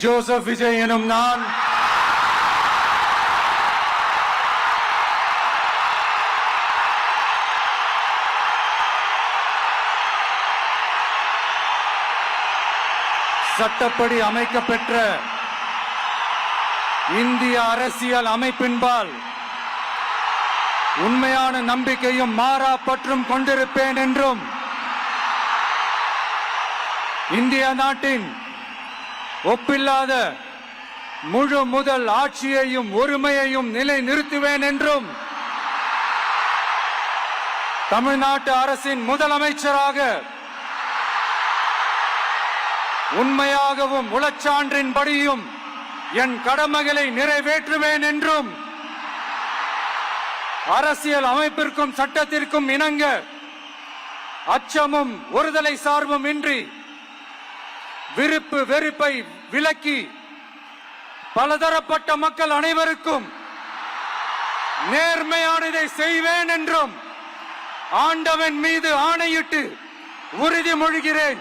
Joseph Vijay எனும் நான் சட்டப்படி அமைக்கப்பெற்ற இந்திய அரசியல் அமைப்பின்பால் உண்மையான நம்பிக்கையும் மாறா பற்றும் கொண்டிருப்பேன் என்றும் இந்திய நாட்டின் ஒப்பில்லாத முழு முதல் ஆட்சியையும் ஒருமையையும் நிலை நிறுத்துவேன் என்றும் தமிழ்நாட்டு அரசின் முதலமைச்சராக உண்மையாகவும் உளச்சான்றின்படியும் என் கடமைகளை நிறைவேற்றுவேன் என்றும் அரசியல் அமைப்பிற்கும் சட்டத்திற்கும் இணங்க அச்சமும் ஒருதலை சார்பும் இன்றி விருப்பு வெறுப்பை விலக்கி பலதரப்பட்ட மக்கள் அனைவருக்கும் நேர்மையானதை செய்வேன் என்றும் ஆண்டவன் மீது ஆணையிட்டு உறுதிமொழிகிறேன்.